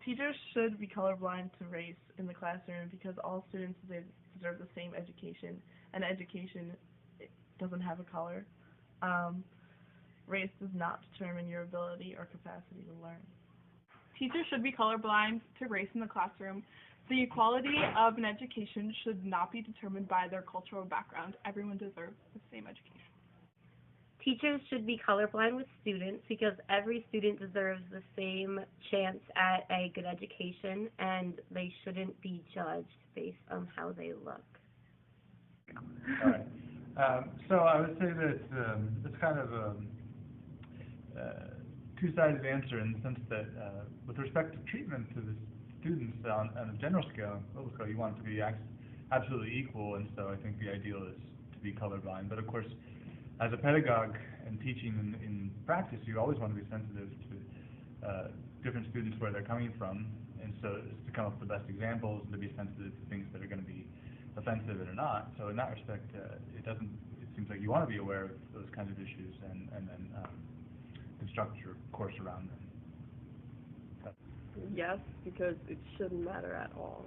Teachers should be colorblind to race in the classroom because all students deserve the same education, and education doesn't have a color. Um, Race does not determine your ability or capacity to learn. Teachers should be colorblind to race in the classroom. The equality of an education should not be determined by their cultural background. Everyone deserves the same education. Teachers should be colorblind with students because every student deserves the same chance at a good education, and they shouldn't be judged based on how they look. All right. So I would say that it's kind of a two-sided answer in the sense that with respect to treatment to the students on a general scale, global scale, you want it to be absolutely equal, and so I think the ideal is to be colorblind. But of course, as a pedagogue and teaching in practice, you always want to be sensitive to different students where they're coming from, and so to come up with the best examples and to be sensitive to things that are going to be offensive or not. So in that respect, it seems like you want to be aware of those kinds of issues and then construct your course around them. Yes, because it shouldn't matter at all.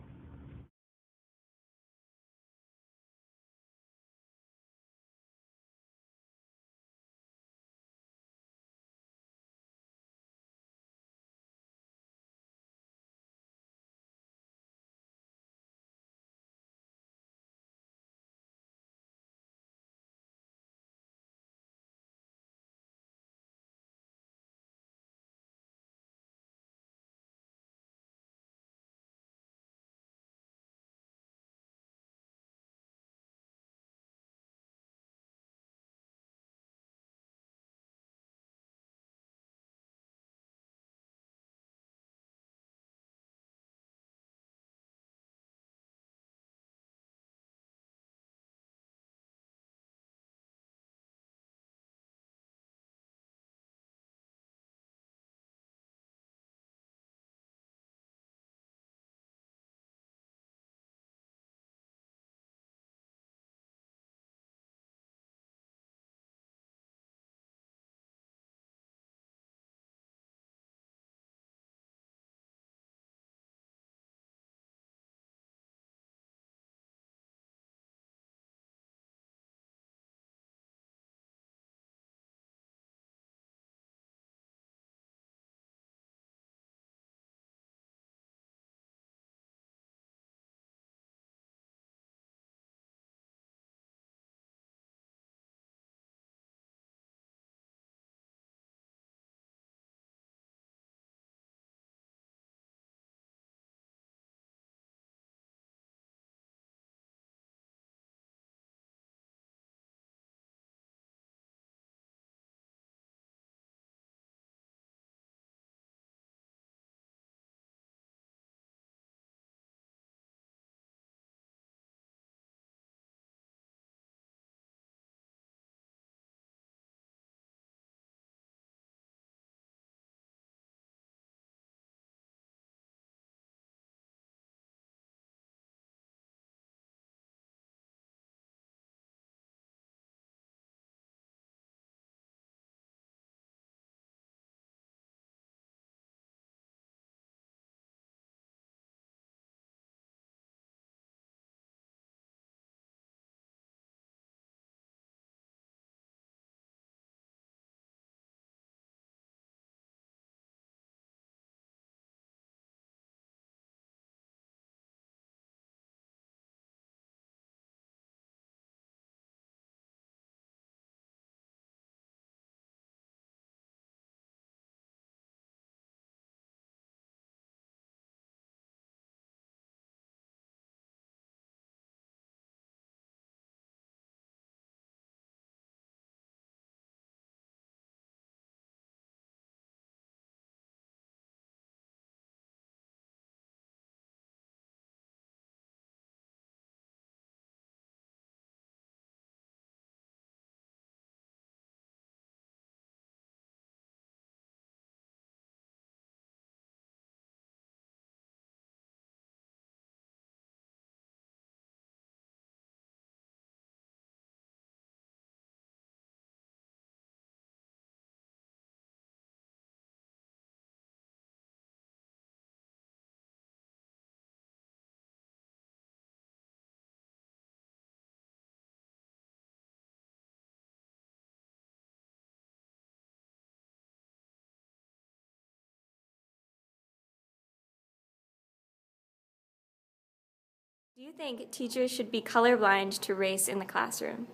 Do you think teachers should be colorblind to race in the classroom?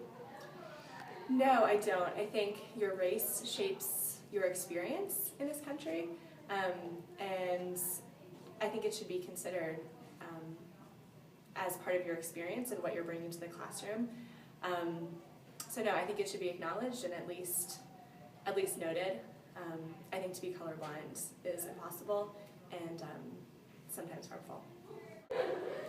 No, I don't. I think your race shapes your experience in this country, and I think it should be considered as part of your experience and what you're bringing to the classroom. So no, I think it should be acknowledged and at least noted. I think to be colorblind is impossible and sometimes harmful.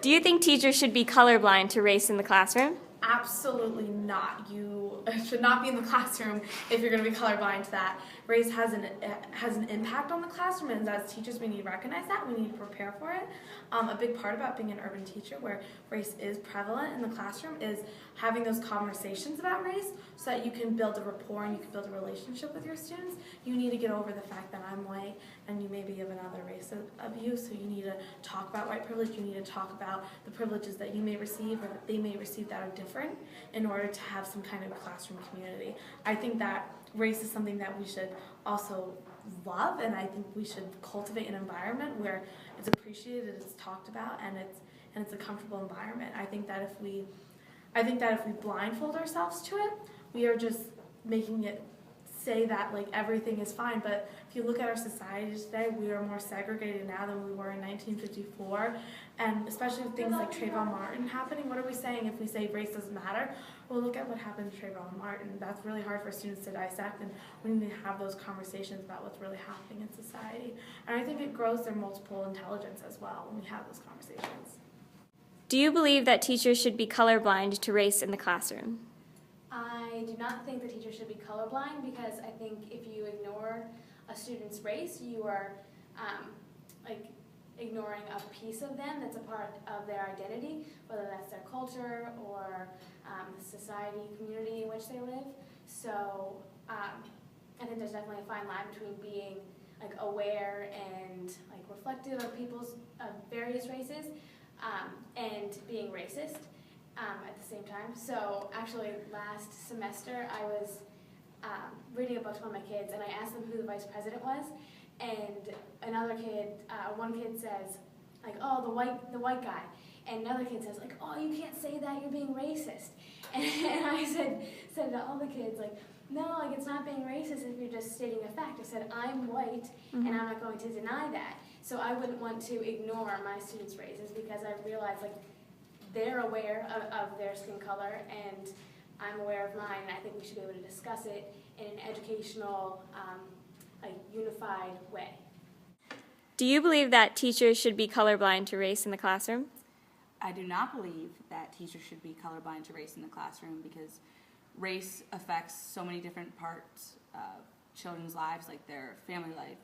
Do you think teachers should be colorblind to race in the classroom? Absolutely not. You should not be in the classroom if you're going to be colorblind to that. Race has an impact on the classroom, and as teachers we need to recognize that. We need to prepare for it. A big part about being an urban teacher where race is prevalent in the classroom is having those conversations about race so that you can build a rapport and you can build a relationship with your students. You need to get over the fact that I'm white and you may be of another race of you, so you need to talk about white privilege. You need to talk about the privileges that you may receive or that they may receive that are different in order to have some kind of classroom community. I think that race is something that we should also love, and I think we should cultivate an environment where it's appreciated, it's talked about, and it's a comfortable environment. I think that if we blindfold ourselves to it, we are just making it say that like everything is fine. But if you look at our society today, we are more segregated now than we were in 1954, and especially with things like Trayvon Martin happening. What are we saying if we say race doesn't matter? Well, look at what happened to Trayvon Martin. That's really hard for students to dissect, and we need to have those conversations about what's really happening in society. And I think it grows their multiple intelligence as well when we have those conversations. Do you believe that teachers should be colorblind to race in the classroom? I do not think that teachers should be colorblind because I think if you ignore a student's race, you are ignoring a piece of them that's a part of their identity, whether that's their culture or the society, community in which they live. So I think there's definitely a fine line between being aware and reflective of people's various races and being racist at the same time. So actually last semester I was reading a book to one of my kids and I asked them who the vice president was, and another kid, one kid says oh, the white guy, and another kid says oh, you can't say that, you're being racist. And I said to all the kids no, it's not being racist if you're just stating a fact. I said I'm white and I'm not going to deny that. So I wouldn't want to ignore my students' races because I realize they're aware of their skin color and I'm aware of mine, and I think we should be able to discuss it in an educational, unified way. Do you believe that teachers should be colorblind to race in the classroom? I do not believe that teachers should be colorblind to race in the classroom because race affects so many different parts of children's lives, like their family life,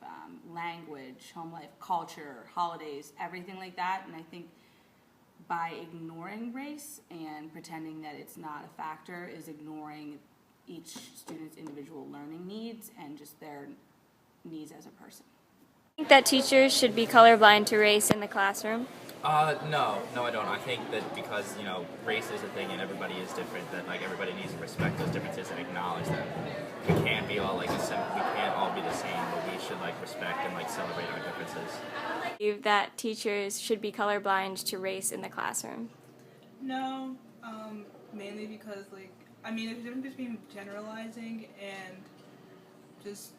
language, home life, culture, holidays, everything like that. And I think by ignoring race and pretending that it's not a factor is ignoring each student's individual learning needs and just their needs as a person. Do you think that teachers should be colorblind to race in the classroom? No, I don't. I think that because, race is a thing and everybody is different, that everybody needs to respect those differences and acknowledge them. We can't be all we can't all be the same, but we should respect and celebrate our differences. Do you believe that teachers should be colorblind to race in the classroom? No, mainly because there's a difference between generalizing and just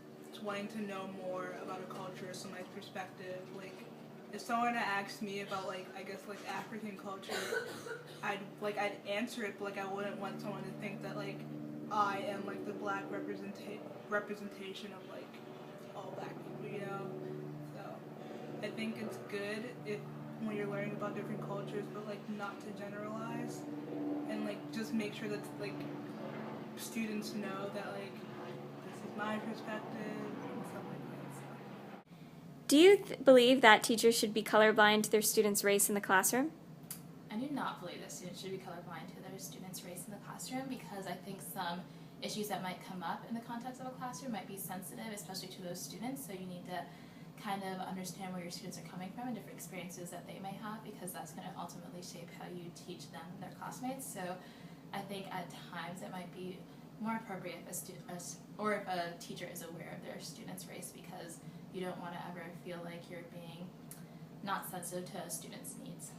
wanting to know more about a culture, somebody's perspective. If someone asked me about African culture, I'd answer it, but I wouldn't want someone to think that I am the black representation of all black people, So I think it's good when you're learning about different cultures, but not to generalize and just make sure that students know that this is my perspective and stuff like that. So. Do you believe that teachers should be colorblind to their students' race in the classroom? I do not believe that students should be colorblind to their students' race in the classroom because I think some issues that might come up in the context of a classroom might be sensitive, especially to those students, so you need to kind of understand where your students are coming from and different experiences that they may have because that's going to ultimately shape how you teach them and their classmates. So I think at times it might be more appropriate if a teacher is aware of their student's race because you don't want to ever feel like you're being not sensitive to a student's needs.